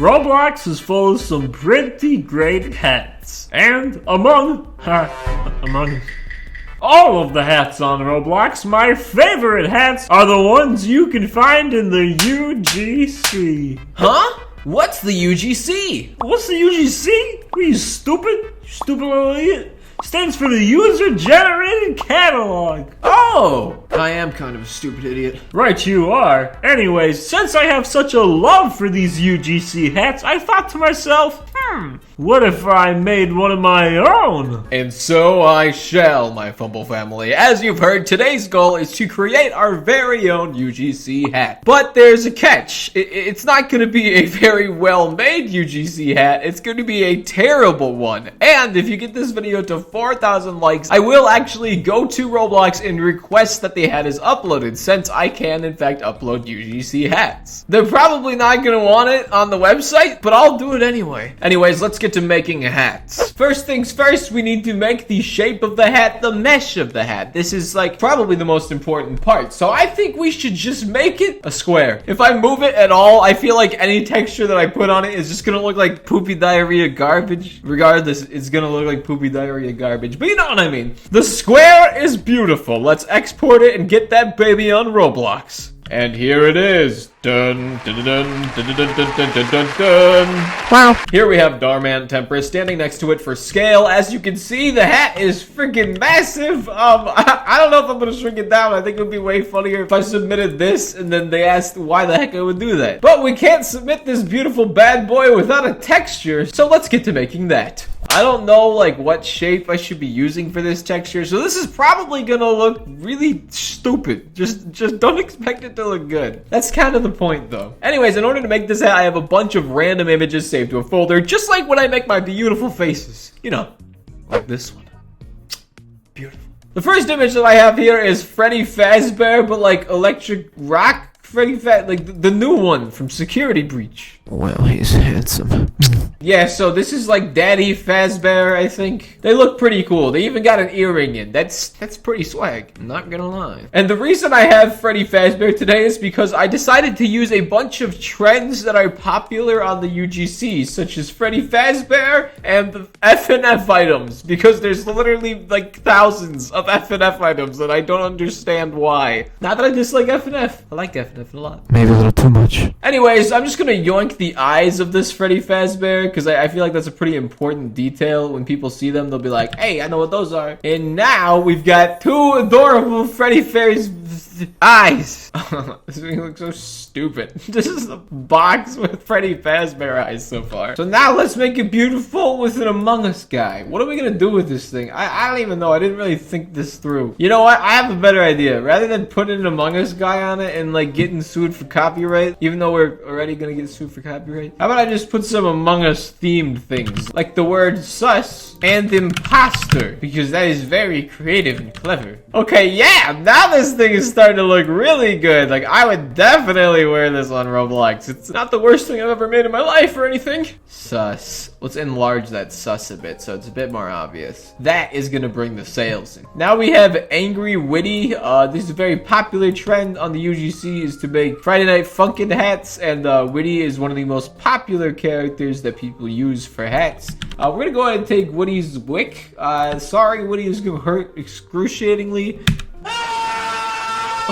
Roblox is full of some pretty great hats. And among all of the hats on Roblox, my favorite hats are the ones you can find in the UGC. Huh? What's the UGC? What's the UGC? Are you stupid? Stupid little idiot. Stands for the User Generated Catalog. Oh, I am kind of a stupid idiot. Right you are. Anyways, since I have such a love for these UGC hats, I thought to myself, what if I made one of my own? And so I shall, my Fumble family. As you've heard, today's goal is to create our very own UGC hat. But there's a catch. It's not going to be a very well-made UGC hat. It's going to be a terrible one. And if you get this video to 4,000 likes, I will actually go to Roblox and request that the hat is uploaded, since I can, in fact, upload UGC hats. They're probably not going to want it on the website, but I'll do it anyway. Anyways, let's get to making hats. First things first, we need to make the shape of the hat, the mesh of the hat. This is like probably the most important part. So I think we should just make it a square. If I move it at all, I feel like any texture that I put on it is just gonna look like poopy diarrhea garbage. Regardless, it's gonna look like poopy diarrhea garbage, but you know what I mean. The square is beautiful. Let's export it and get that baby on Roblox. And here it is. Dun, dun, dun, dun, dun, dun, dun, dun, dun, dun. Wow. Here we have Darman Tempest standing next to it for scale. As you can see, the hat is freaking massive. I don't know if I'm gonna shrink it down. I think it would be way funnier if I submitted this and then they asked why the heck I would do that. But we can't submit this beautiful bad boy without a texture, so let's get to making that. I don't know like what shape I should be using for this texture, so this is probably gonna look really stupid. Just don't expect it to look good. That's kind of the point though. Anyways, in order to make this hat, I have a bunch of random images saved to a folder, just like when I make my beautiful faces. You know, like this one. Beautiful. The first image that I have here is Freddy Fazbear, but like electric rock Freddy like the new one from Security Breach. Well, he's handsome. Yeah, so this is like Daddy Fazbear, I think. They look pretty cool. They even got an earring in. That's pretty swag, I'm not gonna lie. And the reason I have Freddy Fazbear today is because I decided to use a bunch of trends that are popular on the UGC, such as Freddy Fazbear and the FNF items, because there's literally like thousands of FNF items and I don't understand why. Not that I dislike FNF. I like FNF a lot. Maybe a little too much. Anyways, I'm just gonna yoink the eyes of this Freddy Fazbear, because I feel like that's a pretty important detail. When people see them, they'll be like, hey, I know what those are. And now we've got two adorable Freddy Fazbear's eyes. This thing looks so stupid. This is a box with Freddy Fazbear eyes so far. So now let's make it beautiful with an Among Us guy. What are we gonna do with this thing? I don't even know. I didn't really think this through. You know what? I have a better idea. Rather than putting an Among Us guy on it and like getting sued for copyright, even though we're already gonna get sued for copyright, how about I just put some Among Us themed things like the word sus and imposter, because that is very creative and clever. Okay, yeah, now this thing is starting to look really good. Like, I would definitely wear this on Roblox. It's not the worst thing I've ever made in my life or anything. Sus. Let's enlarge that sus a bit so it's a bit more obvious. That is gonna bring the sales in. Now we have Angry Witty. This is a very popular trend on the UGC, is to make Friday Night Funkin' hats, and Witty is one of the most popular characters that people use for hats. We're gonna go ahead and take Witty's wick. Sorry, Witty is gonna hurt excruciatingly.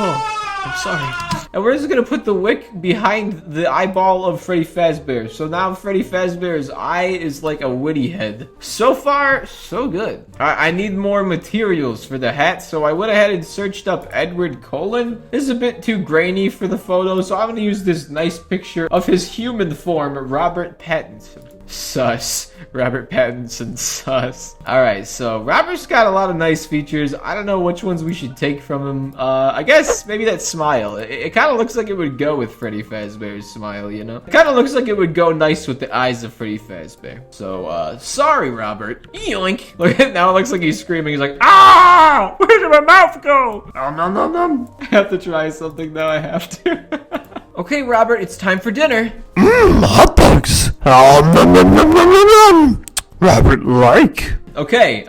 Oh, I'm sorry. And we're just gonna put the wick behind the eyeball of Freddy Fazbear. So now Freddy Fazbear's eye is like a Witty head. So far, so good. I need more materials for the hat, so I went ahead and searched up Edward Cullen. This is a bit too grainy for the photo, so I'm gonna use this nice picture of his human form, Robert Pattinson. Sus. Robert Pattinson, sus. Alright, so Robert's got a lot of nice features. I don't know which ones we should take from him. I guess maybe that smile. It kind of looks like it would go with Freddy Fazbear's smile, you know? It kind of looks like it would go nice with the eyes of Freddy Fazbear. So, sorry, Robert. Yoink. Look at now, it looks like he's screaming. He's like, ah! Where did my mouth go? Nom, nom, nom, nom. I have to try something now. I have to. Okay, Robert, it's time for dinner. Hot dogs. Oh, nom, nom, nom, nom, nom, nom. Robert like. Okay,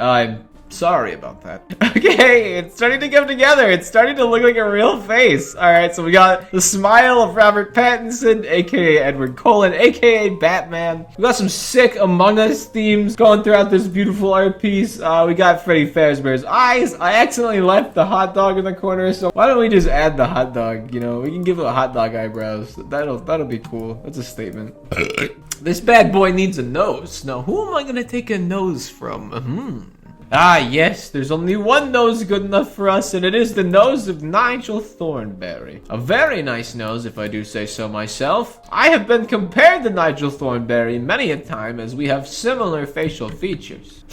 Sorry about that. Okay, it's starting to come together. It's starting to look like a real face. All right, so we got the smile of Robert Pattinson, aka Edward Cullen, aka Batman. We got some sick Among Us themes going throughout this beautiful art piece. We got Freddy Fazbear's eyes. I accidentally left the hot dog in the corner, so why don't we just add the hot dog? You know, we can give it a hot dog eyebrows. That'll be cool. That's a statement. This bad boy needs a nose. Now, who am I gonna take a nose from? Ah, yes, there's only one nose good enough for us, and it is the nose of Nigel Thornberry. A very nice nose, if I do say so myself. I have been compared to Nigel Thornberry many a time, as we have similar facial features.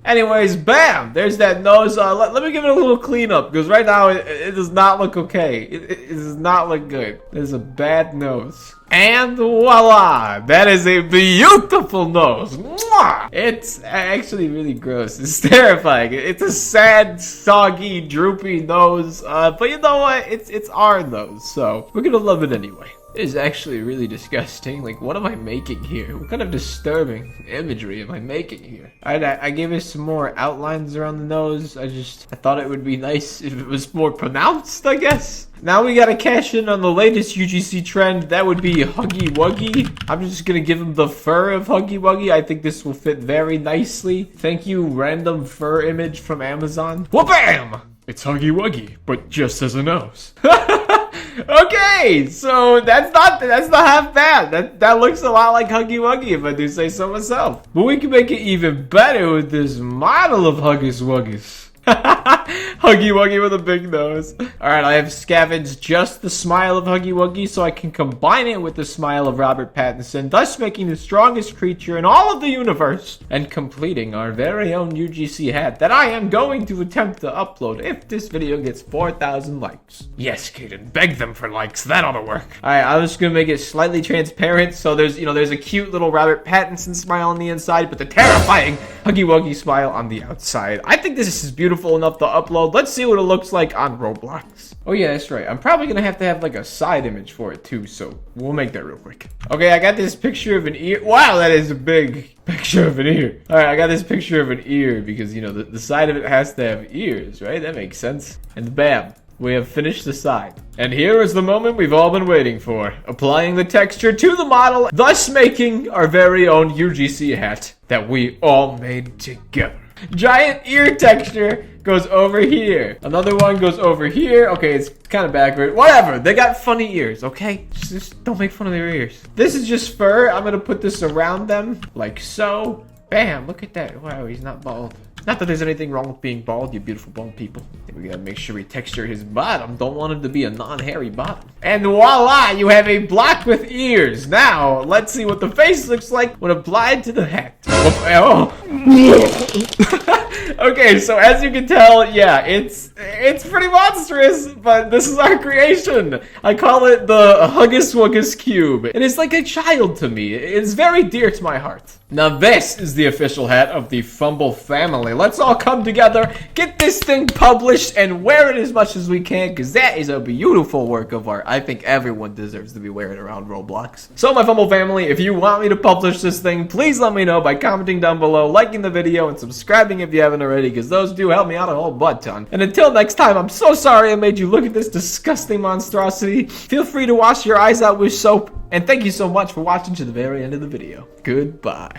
Anyways, bam! There's that nose. Let me give it a little cleanup, because right now it does not look okay. It does not look good. There's a bad nose. And voila! That is a beautiful nose. Mwah! It's actually really gross. It's terrifying. It's a sad, soggy, droopy nose. But you know what? It's our nose, so we're gonna love it anyway. It is actually really disgusting. Like, what am I making here? What kind of disturbing imagery am I making here? I gave it some more outlines around the nose. I thought it would be nice if it was more pronounced, I guess. Now we gotta cash in on the latest UGC trend. That would be Huggy Wuggy. I'm just gonna give him the fur of Huggy Wuggy. I think this will fit very nicely. Thank you, random fur image from Amazon. Wha-bam! It's Huggy Wuggy, but just as a nose. Okay, so that's not half bad. That looks a lot like Huggy Wuggy, if I do say so myself. But we can make it even better with this model of Huggies Wuggies. Huggy Wuggy with a big nose. Alright, I have scavenged just the smile of Huggy Wuggy so I can combine it with the smile of Robert Pattinson, thus making the strongest creature in all of the universe and completing our very own UGC hat that I am going to attempt to upload if this video gets 4,000 likes. Yes, Kaden, beg them for likes. That ought to work. Alright, I was gonna make it slightly transparent so there's a cute little Robert Pattinson smile on the inside, but the terrifying Huggy Wuggy smile on the outside. I think this is beautiful enough to upload. Let's see what it looks like on Roblox. Oh yeah, that's right. I'm probably gonna have to have like a side image for it too, so we'll make that real quick. Okay, I got this picture of an ear. Wow, that is a big picture of an ear. Alright, I got this picture of an ear because, you know, the side of it has to have ears, right? That makes sense. And bam, we have finished the side. And here is the moment we've all been waiting for. Applying the texture to the model, thus making our very own UGC hat that we all made together. Giant ear texture goes over here. Another one goes over here. Okay, it's kind of backward. Whatever. They got funny ears, okay? Just don't make fun of their ears. This is just fur. I'm gonna put this around them like so. Bam, look at that. Wow, he's not bald. Not that there's anything wrong with being bald, you beautiful bald people. We gotta make sure we texture his bottom. Don't want him to be a non-hairy bottom. And voila, you have a block with ears. Now, let's see what the face looks like when applied to the hat. Oh. Okay, so as you can tell, yeah, it's pretty monstrous, but this is our creation. I call it the Huggus Wuggus Cube. It is like a child to me. It is very dear to my heart. Now this is the official hat of the Fumble family. Let's all come together, get this thing published, and wear it as much as we can, because that is a beautiful work of art. I think everyone deserves to be wearing it around Roblox. So my Fumble family, if you want me to publish this thing, please let me know by commenting down below, liking the video, and subscribing if you haven't already, because those do help me out a whole butt ton. And until next time, I'm so sorry I made you look at this disgusting monstrosity. Feel free to wash your eyes out with soap, and thank you so much for watching to the very end of the video. Goodbye.